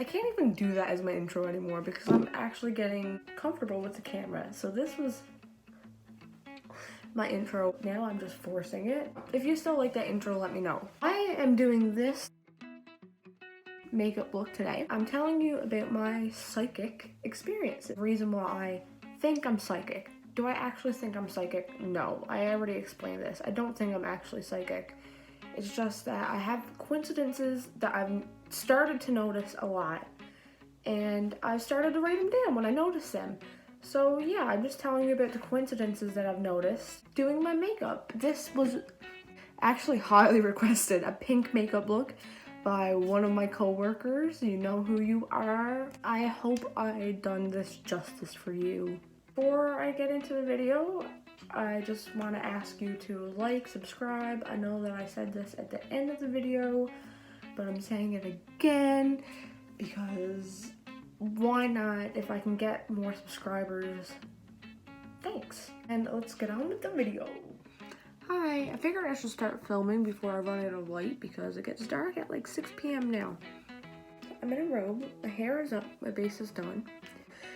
I can't even do that as my intro anymore because I'm actually getting comfortable with the camera. So this was my intro. Now I'm just forcing it. If you still like that intro, let me know. I am doing this makeup look today. I'm telling you about my psychic experience. The reason why I think I'm psychic. Do I actually think I'm psychic? No, I already explained this. I don't think I'm actually psychic. It's just that I have coincidences that I've started to notice a lot, and I've started to write them down when I notice them. So yeah, I'm just telling you about the coincidences that I've noticed doing my makeup. This was actually highly requested, a pink makeup look by one of my co-workers. You know who you are. I hope I done this justice for you. Before I get into the video, I just want to ask you to like, subscribe. I know that I said this at the end of the video, but I'm saying it again because why not? If I can get more subscribers, thanks. And let's get on with the video. Hi, I figured I should start filming before I run out of light because it gets dark at like 6 p.m. now. I'm in a robe, my hair is up, my base is done.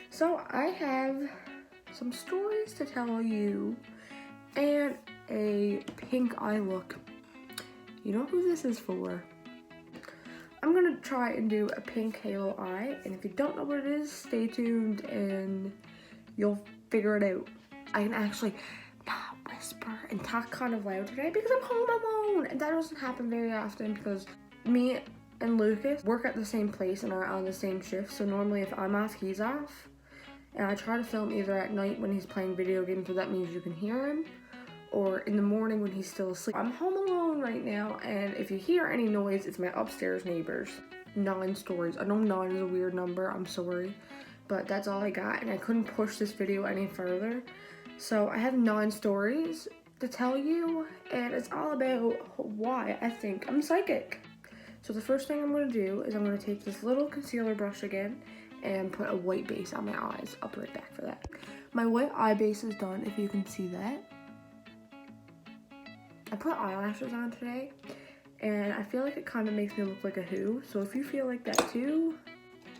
So I have some stories to tell you and a pink eye look. You know who this is for? I'm gonna try and do a pink halo eye, and if you don't know what it is, stay tuned and you'll figure it out. I can actually not whisper and talk kind of loud today because I'm home alone, and that doesn't happen very often because me and Lucas work at the same place and are on the same shift, so normally if I'm off, he's off. And I try to film either at night when he's playing video games, so that means you can hear him, or in the morning when he's still asleep. I'm home alone right now, and if you hear any noise, it's my upstairs neighbors. 9 stories. I know 9 is a weird number, I'm sorry, but that's all I got, and I couldn't push this video any further. So I have 9 stories to tell you, and it's all about why I think I'm psychic. So the first thing I'm gonna do is I'm gonna take this little concealer brush again and put a white base on my eyes. I'll be right back for that. My white eye base is done, if you can see that. I put eyelashes on today, and I feel like it kind of makes me look like a who. So if you feel like that too,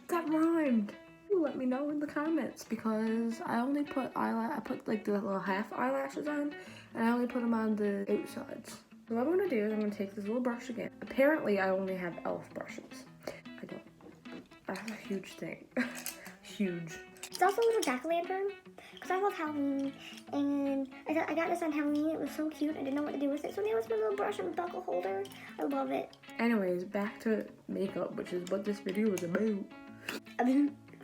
that rhymed. Let me know in the comments because I only put I put like the little half eyelashes on, and I only put them on the outsides. So what I'm gonna do is I'm gonna take this little brush again. Apparently I only have e.l.f. brushes. I don't. I have a huge thing. Huge. It's also a little jack-o'-lantern because I love Halloween, and I got this on Halloween. It was so cute. I didn't know what to do with it, so now it's my little brush and buckle holder. I love it. Anyways, back to makeup, which is what this video is about.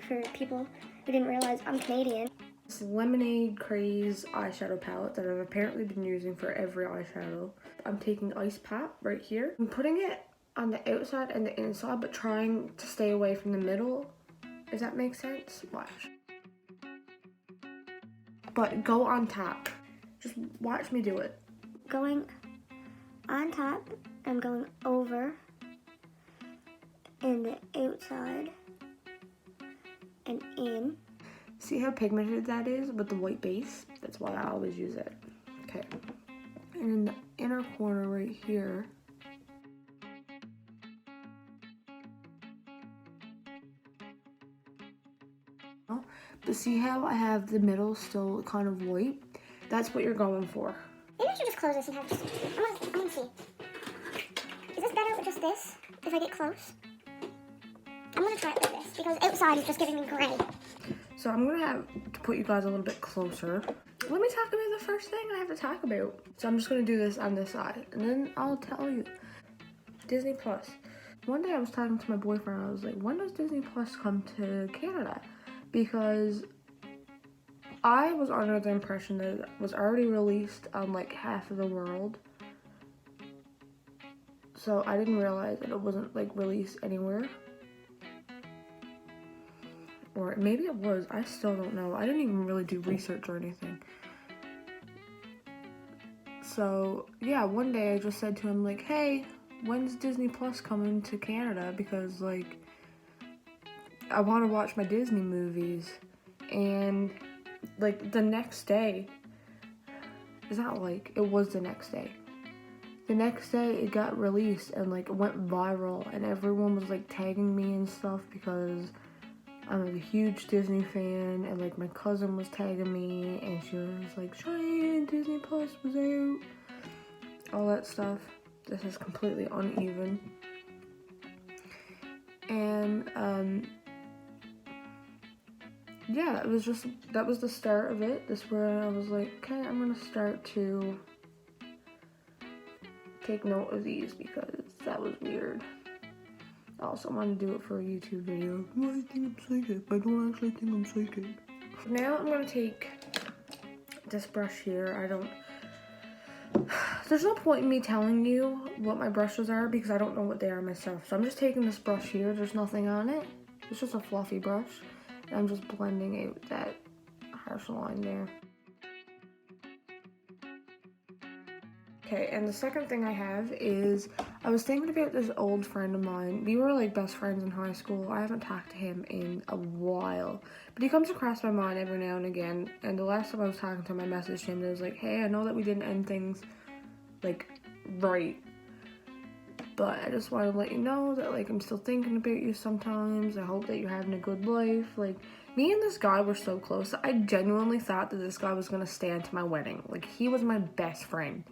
For people who didn't realize, I'm Canadian. This Lemonade Craze eyeshadow palette that I've apparently been using for every eyeshadow. I'm taking Ice Pop right here. I'm putting it on the outside and the inside, but trying to stay away from the middle. Does that make sense? Watch. But go on top. Just watch me do it. Going on top, I'm going over and the outside and in. See how pigmented that is with the white base? That's why I always use it. Okay. And in the inner corner right here, but see how I have the middle still kind of white? That's what you're going for. Maybe I should just close this and have just, I'm gonna see. Is this better with just this, if I get close? I'm gonna try it with this, because outside is just giving me gray. So I'm gonna have to put you guys a little bit closer. Let me talk about the first thing I have to talk about. So I'm just gonna do this on this side, and then I'll tell you. Disney Plus. One day I was talking to my boyfriend, I was like, when does Disney Plus come to Canada? Because I was under the impression that it was already released on like half of the world. So I didn't realize that it wasn't like released anywhere. Or maybe it was, I still don't know. I didn't even really do research or anything. So yeah, one day I just said to him like, hey, when's Disney Plus coming to Canada? Because like, I want to watch my Disney movies. And like the next day, it's not like, it was the next day. the next day it got released and like it went viral, and everyone was like tagging me and stuff because I'm like a huge Disney fan, and like my cousin was tagging me and she was like, Shianne, Disney Plus was out, all that stuff. This is completely uneven. And yeah, that was the start of it. This is where I was like, okay, I'm gonna start to take note of these because that was weird. I also want to do it for a YouTube video. Well, I think I'm psychic, but I don't actually think I'm psychic. Now I'm gonna take this brush here. There's no point in me telling you what my brushes are because I don't know what they are myself. So I'm just taking this brush here. There's nothing on it. It's just a fluffy brush. And I'm just blending out that harsh line there. Okay, and the second thing I have is, I was thinking about this old friend of mine. We were like best friends in high school. I haven't talked to him in a while, but he comes across my mind every now and again. And the last time I was talking to him, I messaged him and I was like, hey, I know that we didn't end things like right, but I just want to let you know that like I'm still thinking about you sometimes. I hope that you're having a good life. Like, me and this guy were so close. I genuinely thought that this guy was gonna stand to my wedding. Like, he was my best friend.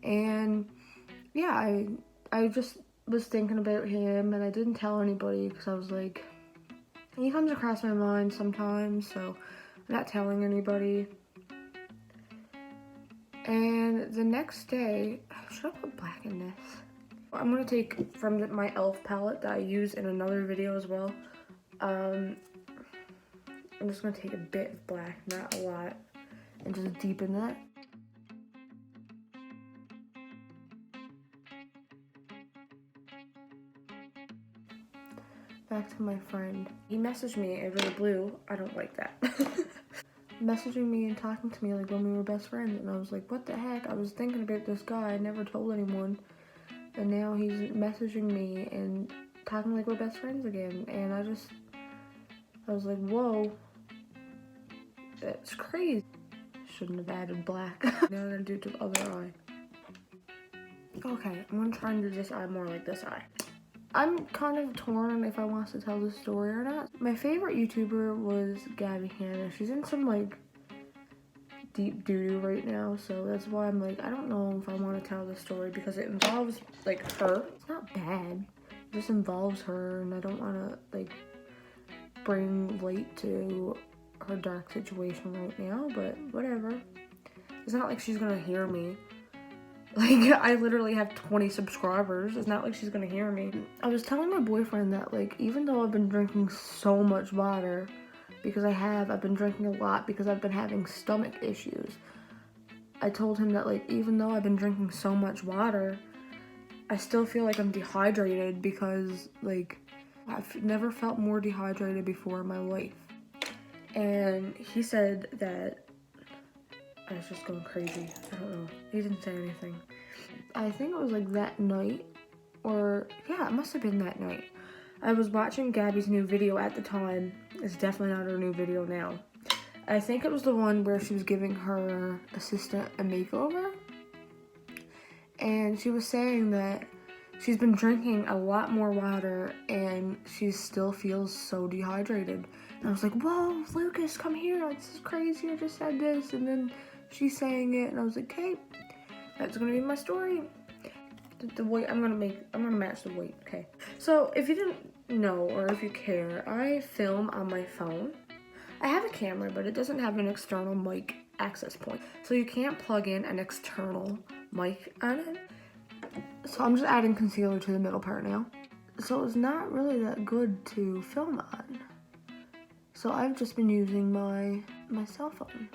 And yeah, I just was thinking about him, and I didn't tell anybody because I was like, he comes across my mind sometimes, so I'm not telling anybody. And the next day, should I put black in this? I'm gonna take from my e.l.f. palette that I use in another video as well. I'm just gonna take a bit of black, not a lot, and just deepen that. Back to my friend. He messaged me out of the blue. I don't like that. Messaging me and talking to me like when we were best friends, and I was like, what the heck? I was thinking about this guy. I never told anyone. And now he's messaging me and talking like we're best friends again. And I was like, whoa. That's crazy. Shouldn't have added black. Now I'm gonna do it to the other eye. Okay, I'm gonna try and do this eye more like this eye. I'm kind of torn if I want to tell this story or not. My favorite YouTuber was Gabby Hanna. She's in some like deep doo-doo right now, so that's why I'm like, I don't know if I want to tell this story because it involves like her. It's not bad. It just involves her, and I don't want to like bring light to her dark situation right now, but whatever. It's not like she's gonna hear me. Like, I literally have 20 subscribers. It's not like she's gonna hear me. I was telling my boyfriend that, like, even though I've been drinking so much water, because I've been drinking a lot because I've been having stomach issues. I told him that, like, even though I've been drinking so much water, I still feel like I'm dehydrated because, like, I've never felt more dehydrated before in my life. And he said that I was just going crazy. I don't know. He didn't say anything. I think it was like that night, or yeah, it must have been that night. I was watching Gabby's new video at the time. It's definitely not her new video now. I think it was the one where she was giving her assistant a makeover. And she was saying that she's been drinking a lot more water and she still feels so dehydrated. And I was like, whoa, Lucas, come here. Like, this is crazy. I just said this. And then she's saying it, and I was like, okay, that's gonna be my story. The weight, I'm gonna match the weight, okay? So, if you didn't know, or if you care, I film on my phone. I have a camera, but it doesn't have an external mic access point. So you can't plug in an external mic on it. So I'm just adding concealer to the middle part now. So it's not really that good to film on. So I've just been using my cell phone.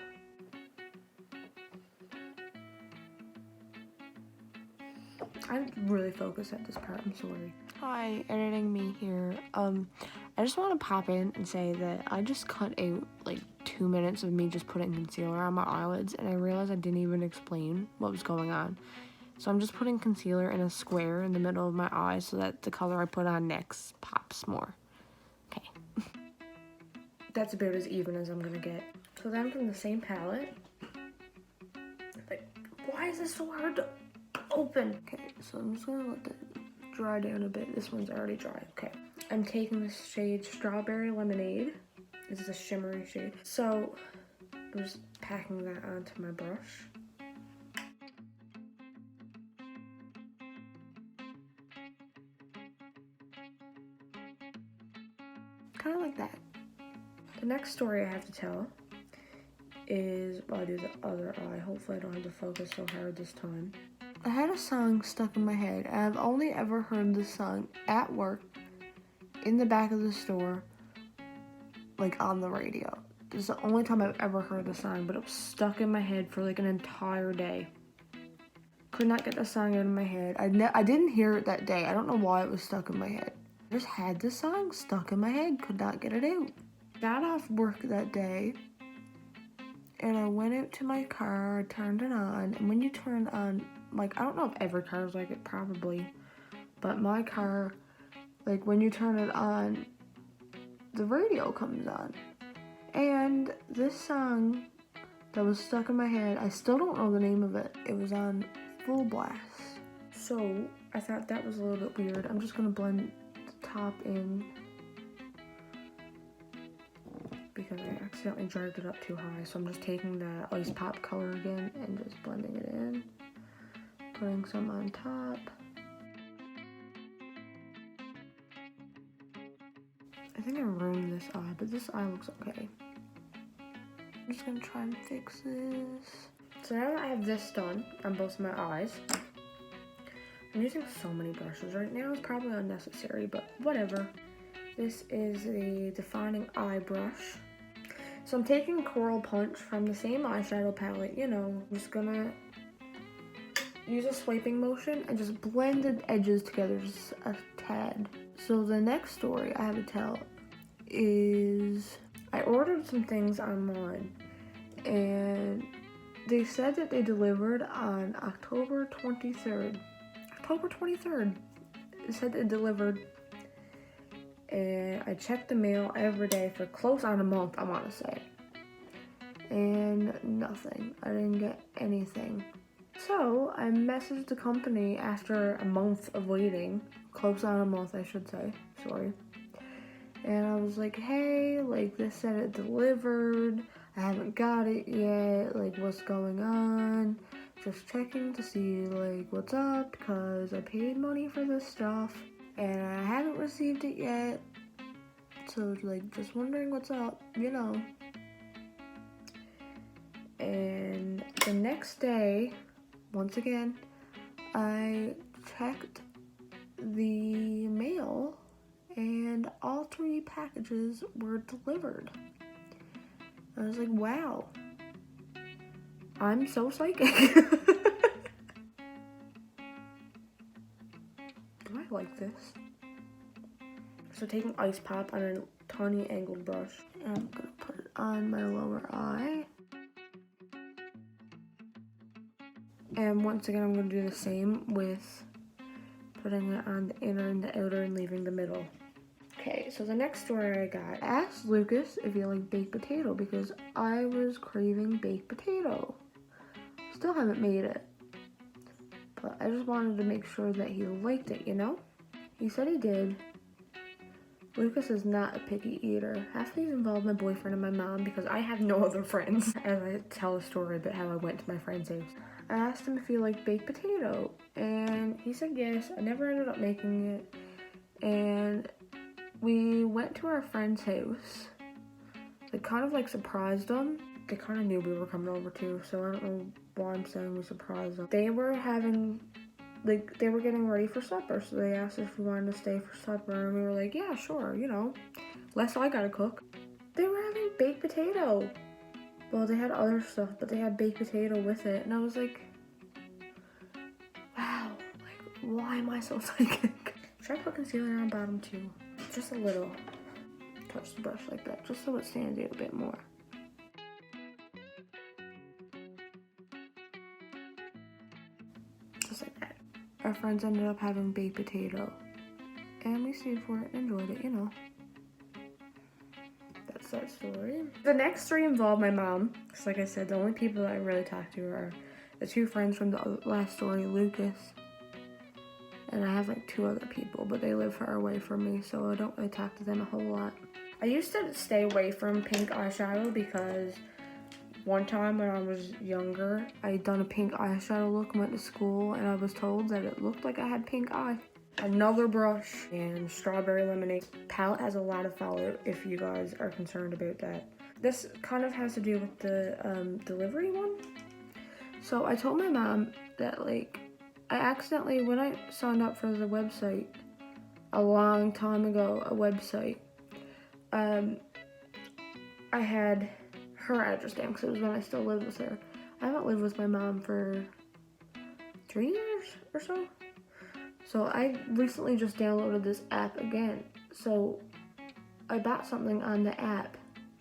I really focus at this part, I'm sorry. Hi, editing me here. I just want to pop in and say that I just cut out like 2 minutes of me just putting concealer on my eyelids, and I realized I didn't even explain what was going on. So I'm just putting concealer in a square in the middle of my eye so that the color I put on next pops more. Okay. That's about as even as I'm gonna get. So then from the same palette, like, why is this so hard to... open. Okay, so I'm just gonna let that dry down a bit. This one's already dry. Okay. I'm taking this shade Strawberry Lemonade. This is a shimmery shade. So I'm just packing that onto my brush. Kind of like that. The next story I have to tell is, well, I do the other eye. Hopefully I don't have to focus so hard this time. I had a song stuck in my head, and I've only ever heard this song at work, in the back of the store, like on the radio. This is the only time I've ever heard the song, but it was stuck in my head for like an entire day. Could not get the song out of my head. I didn't hear it that day. I don't know why it was stuck in my head. I just had the song stuck in my head, could not get it out. Got off work that day, and I went out to my car, turned it on, and when you turn on, like, I don't know if every car is like it, probably, but my car, like, when you turn it on, the radio comes on. And this song that was stuck in my head, I still don't know the name of it. It was on full blast. So I thought that was a little bit weird. I'm just gonna blend the top in because I accidentally dragged it up too high. So I'm just taking the Ice Pop color again and just blending it in. Putting some on top. I think I ruined this eye, but this eye looks okay. I'm just gonna try and fix this. So now that I have this done on both my eyes, I'm using so many brushes right now. It's probably unnecessary, but whatever. This is the defining eye brush. So I'm taking Coral Punch from the same eyeshadow palette, you know. I'm just gonna use a swiping motion and just blend the edges together just a tad. So the next story I have to tell is I ordered some things online and they said that they delivered on October 23rd. October 23rd. It said it delivered, and I checked the mail every day for close on a month, I want to say. And nothing. I didn't get anything. So I messaged the company after a month of waiting, close on a month I should say, sorry. And I was like, hey, like this said it delivered, I haven't got it yet, like what's going on? Just checking to see like what's up because I paid money for this stuff and I haven't received it yet. So like just wondering what's up, you know. And the next day, once again, I checked the mail and all 3 packages were delivered. I was like, wow, I'm so psychic. Do I like this? So taking Ice Pop on a tiny angled brush, and I'm gonna put it on my lower eye. And once again, I'm gonna do the same with putting it on the inner and the outer and leaving the middle. Okay, so the next story I got, asked Lucas if he liked baked potato because I was craving baked potato. Still haven't made it, but I just wanted to make sure that he liked it, you know? He said he did. Lucas is not a picky eater. Half of these involve my boyfriend and my mom because I have no other friends. As I tell a story about how I went to my friend's house, I asked him if he liked baked potato, and he said yes. I never ended up making it, and we went to our friend's house. They kind of like surprised them. They kind of knew we were coming over too, so I don't know why I'm saying we surprised them. They were having, like, they were getting ready for supper, so they asked if we wanted to stay for supper, and we were like, yeah, sure, you know, less I gotta cook. They were having baked potato. Well, they had other stuff, but they had baked potato with it, and I was like, wow, like, why am I so psychic? Should I put concealer on bottom too? Just a little. Touch the brush like that, just so it stands out a bit more. Just like that. Our friends ended up having baked potato, and we stayed for it and enjoyed it, you know. That's that story. The next 3 involve my mom. Because like I said, the only people that I really talk to are the 2 friends from the last story, Lucas. And I have like 2 other people, but they live far away from me, so I don't really talk to them a whole lot. I used to stay away from pink eyeshadow because one time when I was younger, I had done a pink eyeshadow look and went to school, and I was told that it looked like I had pink eye. Another brush and strawberry lemonade. Palette has a lot of fallout if you guys are concerned about that. This kind of has to do with the delivery one. So I told my mom that like I accidentally, when I signed up for the website a long time ago, I had her address down because it was when I still lived with her. I haven't lived with my mom for 3 years or so. So I recently just downloaded this app again. So I bought something on the app,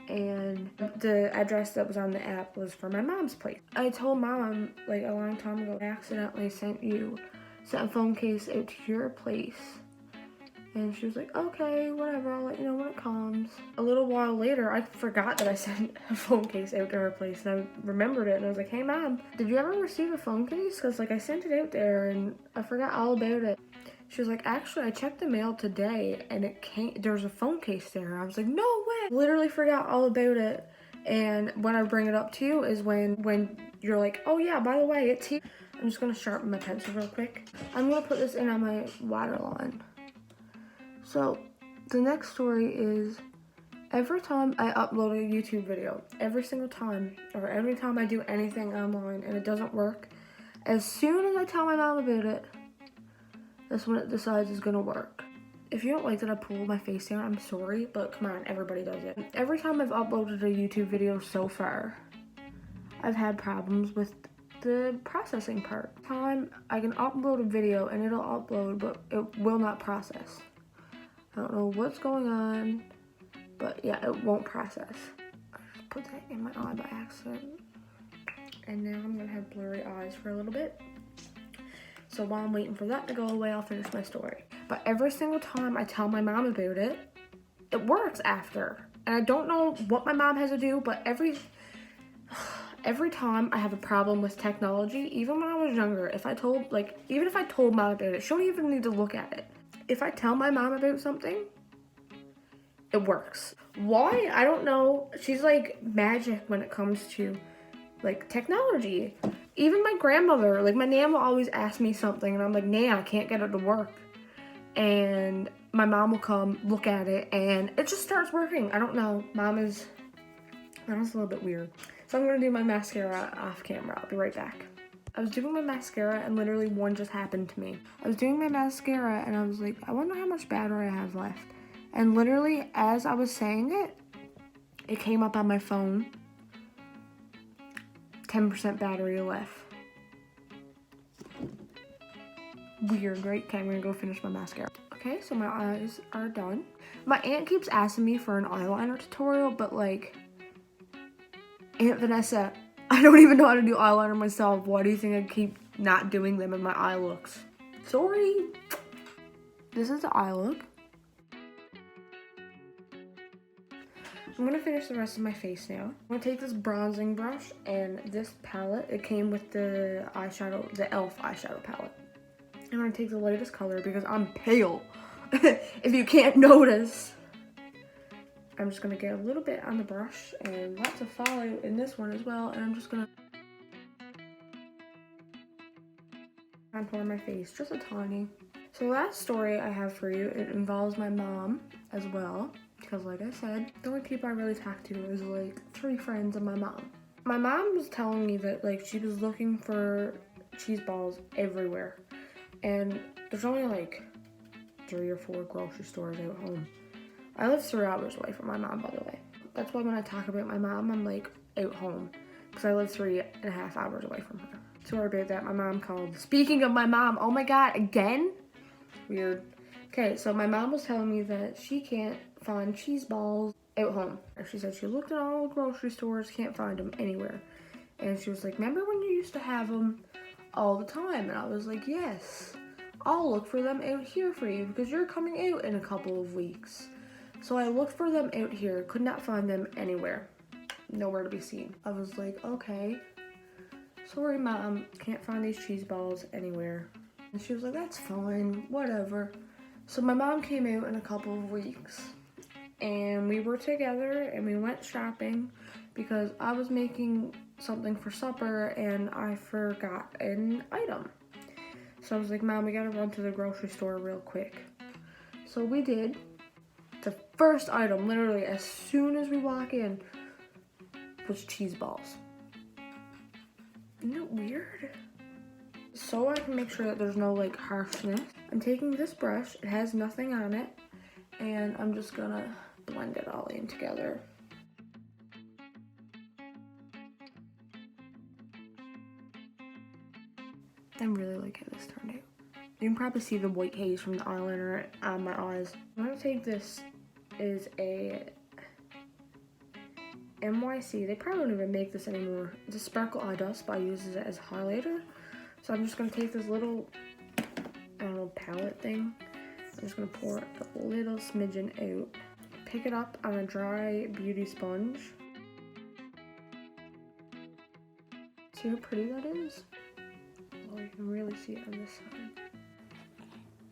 and the address that was on the app was for my mom's place. I told Mom like a long time ago, I accidentally sent a phone case out to your place. And she was like, okay, whatever, I'll let you know when it comes. A little while later, I forgot that I sent a phone case out to her place, and I remembered it, and I was like, hey Mom, did you ever receive a phone case? Because like I sent it out there, and I forgot all about it. She was like, actually, I checked the mail today, and there's a phone case there. I was like, no way! Literally forgot all about it, and when I bring it up to you is when you're like, oh yeah, by the way, it's here. I'm just gonna sharpen my pencil real quick. I'm gonna put this in on my waterline. So, the next story is, every time I upload a YouTube video, every single time, or every time I do anything online and it doesn't work, as soon as I tell my mom about it, that's when it decides it's gonna work. If you don't like that I pull my face down, I'm sorry, but come on, everybody does it. Every time I've uploaded a YouTube video so far, I've had problems with the processing part. Time I can upload a video and it'll upload, but it will not process. I don't know what's going on, but yeah, it won't process. I just put that in my eye by accident. And now I'm gonna have blurry eyes for a little bit. So while I'm waiting for that to go away, I'll finish my story. But every single time I tell my mom about it, it works after. And I don't know what my mom has to do, but every time I have a problem with technology, even when I was younger, even if I told mom about it, she don't even need to look at it. If I tell my mom about something, it works. Why? I don't know. She's like magic when it comes to like technology. Even my grandmother, like my nan will always ask me something and I'm like, nah, I can't get it to work. And my mom will come look at it and it just starts working. I don't know. Mama's a little bit weird. So I'm gonna do my mascara off camera. I'll be right back. I was doing my mascara and literally one just happened to me. I was doing my mascara and I was like, I wonder how much battery I have left. And literally as I was saying it, it came up on my phone. 10% battery left. Weird, right? Okay, I'm gonna go finish my mascara. Okay, so my eyes are done. My aunt keeps asking me for an eyeliner tutorial, but like, Aunt Vanessa, I don't even know how to do eyeliner myself. Why do you think I keep not doing them in my eye looks? Sorry. This is the eye look. I'm gonna finish the rest of my face now. I'm gonna take this bronzing brush and this palette. It came with the eyeshadow, the e.l.f. eyeshadow palette. I'm gonna take the lightest color because I'm pale. If you can't notice. I'm just gonna get a little bit on the brush and lots of fallout in this one as well. And I'm just gonna contour my face, just a tiny. So the last story I have for you, it involves my mom as well. Because like I said, the only people I really talk to is like 3 friends and my mom. My mom was telling me that like she was looking for cheese balls everywhere. And there's only like 3 or 4 grocery stores out home. I live 3 hours away from my mom, by the way. That's why when I talk about my mom, I'm like out home. Because I live 3.5 hours away from her. Sorry about that, my mom called. Speaking of my mom, oh my god, again? Weird. Okay, so my mom was telling me that she can't find cheese balls out home. She said she looked at all the grocery stores, can't find them anywhere. And she was like, remember when you used to have them all the time? And I was like, yes, I'll look for them out here for you because you're coming out in a couple of weeks. So I looked for them out here, could not find them anywhere. Nowhere to be seen. I was like, okay. sorry mom, can't find these cheese balls anywhere. And she was like, that's fine, whatever. So my mom came out in a couple of weeks and we were together and we went shopping because I was making something for supper and I forgot an item. So I was like, Mom, we gotta run to the grocery store real quick. So we did. The first item, literally as soon as we walk in, was cheese balls. Isn't it weird? So I can make sure that there's no like harshness, I'm taking this brush, it has nothing on it, and I'm just gonna blend it all in together. I'm really liking this turned out. You can probably see the white haze from the eyeliner on my eyes. I'm gonna take this, is a NYC, they probably don't even make this anymore. It's a Sparkle Eye Dust, but I use it as highlighter. So I'm just gonna take this little, I don't know, palette thing. I'm just gonna pour a little smidgen out. Pick it up on a dry beauty sponge. See how pretty that is? Oh, you can really see it on this side.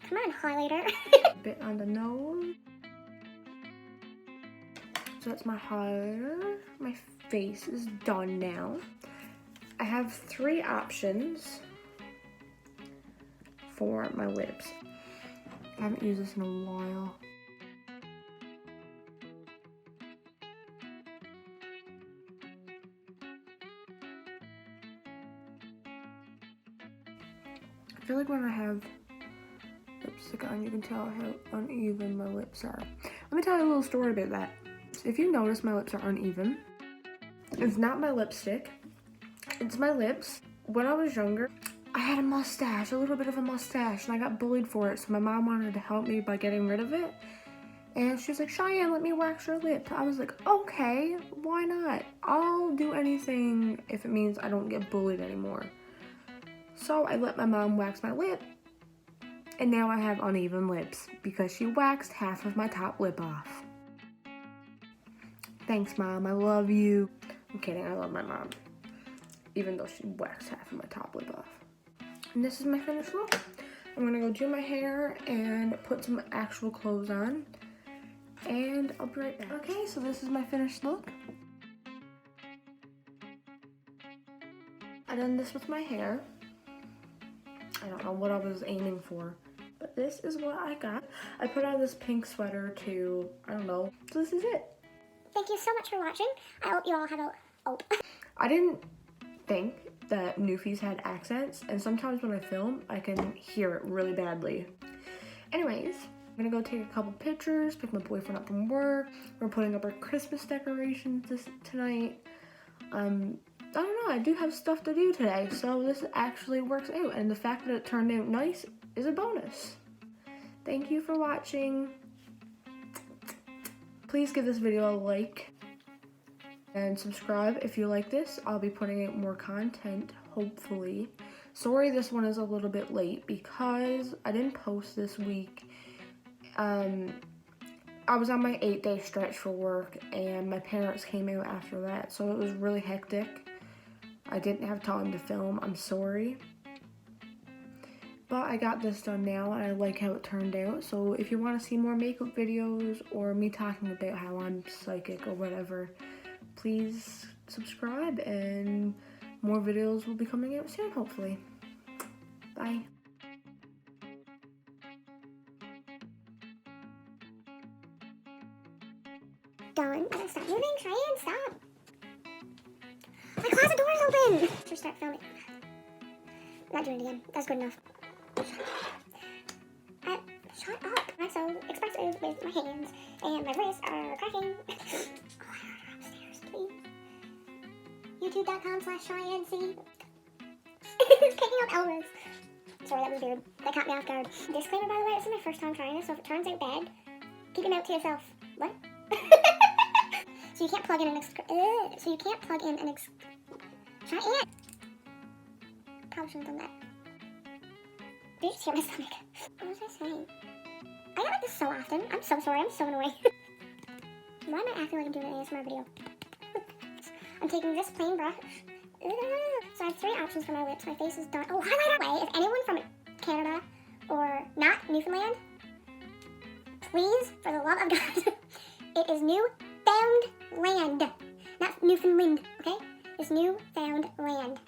Come on, highlighter. A bit on the nose. So that's my highlighter. My face is done now. I have 3 options for my lips. I haven't used this in a while. I feel like when I have lipstick on, you can tell how uneven my lips are. Let me tell you a little story about that. If you notice my lips are uneven, it's not my lipstick, it's my lips. When I was younger, I had a mustache, a little bit of a mustache, and I got bullied for it, so my mom wanted to help me by getting rid of it. And she was like, Cheyenne, let me wax your lip. I was like, okay, why not? I'll do anything if it means I don't get bullied anymore. So I let my mom wax my lip, and now I have uneven lips because she waxed half of my top lip off. Thanks, Mom, I love you. I'm kidding, I love my mom, even though she waxed half of my top lip off. And this is my finished look. I'm gonna go do my hair and put some actual clothes on, and I'll be right back. Okay, so this is my finished look. I done this with my hair. I don't know what I was aiming for, but this is what I got. I put on this pink sweater too, I don't know. So this is it. Thank you so much for watching. I hope you all have a... Oh. I didn't think that Newfies had accents, and sometimes when I film, I can hear it really badly. Anyways, I'm gonna go take a couple pictures, pick my boyfriend up from work. We're putting up our Christmas decorations tonight. I don't know, I do have stuff to do today, so this actually works out, and the fact that it turned out nice is a bonus. Thank you for watching. Please give this video a like and subscribe if you like this. I'll be putting out more content, hopefully. Sorry this one is a little bit late because I didn't post this week. I was on my 8-day stretch for work and my parents came out after that, so it was really hectic. I didn't have time to film, I'm sorry. But I got this done now and I like how it turned out. So if you want to see more makeup videos or me talking about how I'm psychic or whatever, please subscribe and more videos will be coming out soon, hopefully. Bye. Done. Stop moving, Cheyenne, stop. My closet door is open. Just start filming. Not doing it again. That's good enough. Shut up. So expressive with my hands and my wrists are cracking. Oh, I heard her upstairs, please. YouTube.com/CheyenneC. Picking up Elvis. Sorry, that was weird. That caught me off guard. Disclaimer, by the way, this is my first time trying this, so if it turns out bad, keep it out to yourself. What? So you can't plug in an Cheyenne! Probably shouldn't have done that. Did you just hear my stomach? What was I saying? I get like this so often. I'm so sorry. I'm so annoying. Why am I acting like I'm doing an ASMR video? I'm taking this plain brush. So I have 3 options for my lips. My face is done. Oh, highlighter! Way, if anyone from Canada or not Newfoundland, please, for the love of God, it is Newfoundland, not Newfoundland, okay? It's Newfoundland.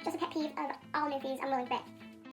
Just a pet peeve of all Newfies I'm willing to bet.